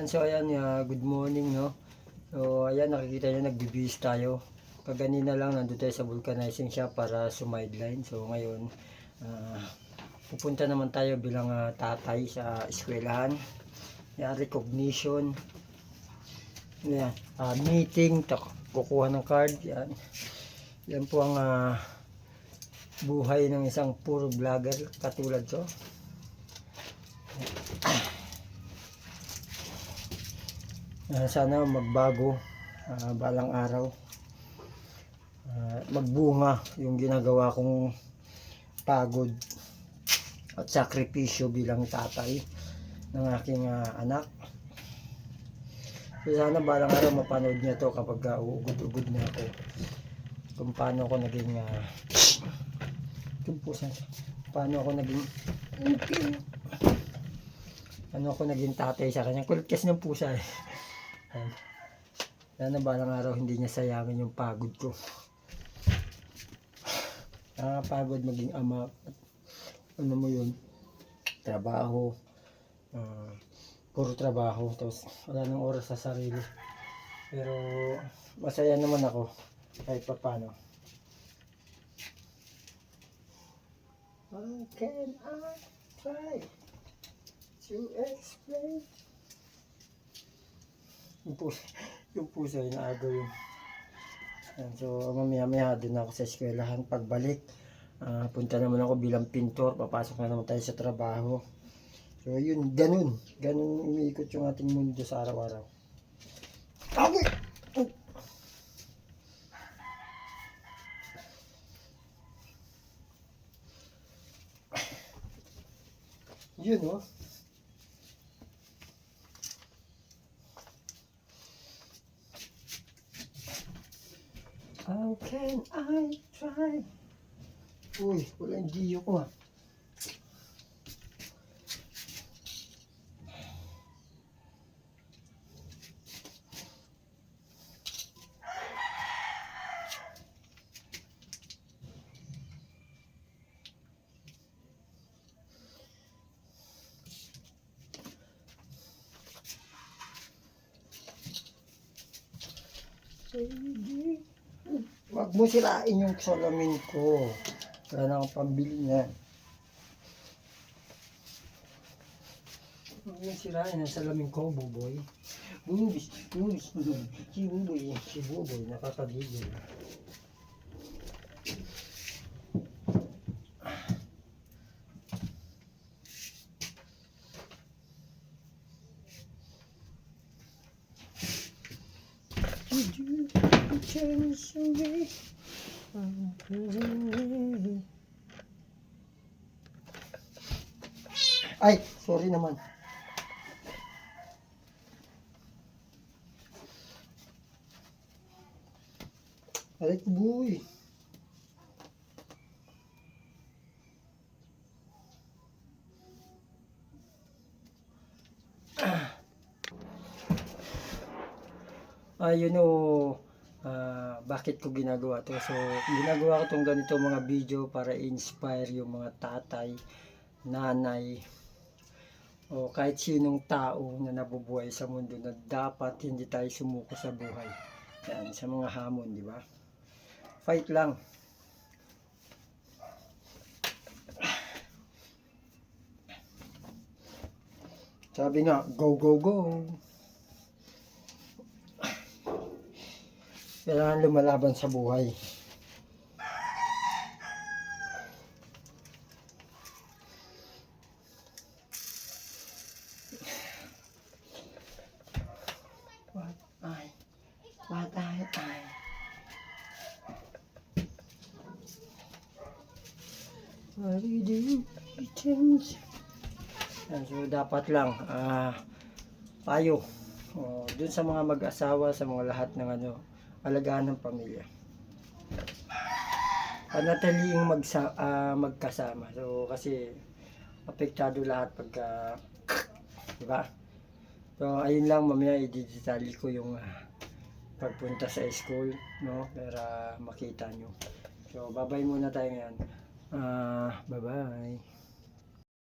So ayan, good morning, no. So ayan, nakikita niyo nagbibihis tayo. Kaganina lang nandun tayo sa vulcanizing shop para sumideline. So ngayon, pupunta naman tayo bilang tatay sa eskwelahan. Yan, recognition. Yan, meeting, kukuha ng card. Yan. Yan po ang buhay ng isang puro vlogger katulad ko. Sana magbago balang araw, magbunga yung ginagawa kong pagod at sakripisyo bilang tatay ng aking anak. So sana balang araw mapanood niya to kapag uugod-ugod na ako kung paano ako naging paano ako naging tatay sa kanya. Kulit kasi ng pusa eh. Sana balang araw hindi niya sayangin yung pagod ko. Nakakapagod maging ama. Ano mo yun? Trabaho. Puro trabaho. Tapos wala nang oras sa sarili. Pero masaya naman ako kahit pa paano. How can I try to explain? Yung puso ay naagaw yun. So mamaya din ako sa eskwelahan. Pagbalik, punta naman ako bilang pintor. Papasok na naman tayo sa trabaho. So yun, ganun umiikot yung ating mundo sa araw-araw. Okay. Yun oh. How can I try? Uy, wala yung diyo ko ah. Wag mo sirain yung salamin ko. Wala na akong pambili na. Huwag mo sirain ang salamin ko, buboy. Si buboy, nakakagigil. Ay, sorry naman. Aray ko, boy. You know, bakit ko ginagawa to? So, ginagawa ko tong ganito mga video para inspire yung mga tatay, nanay, o kahit sinong tao na nabubuhay sa mundo na dapat hindi tayo sumuko sa buhay. Yan, sa mga hamon, di ba? Fight lang. Sabi nga, go, go, go. Kailangan lumalaban sa buhay. What do you do? Change. So dapat lang payo dun sa mga mag-asawa, sa mga lahat ng alagaan ng pamilya. Panatiliing magkasama. So kasi apektado lahat pagka, diba? So ayun lang, mamaya i-detalye ko yung pagpunta sa school, no? Para makita nyo. So bye-bye muna tayo ngayon. Bye-bye.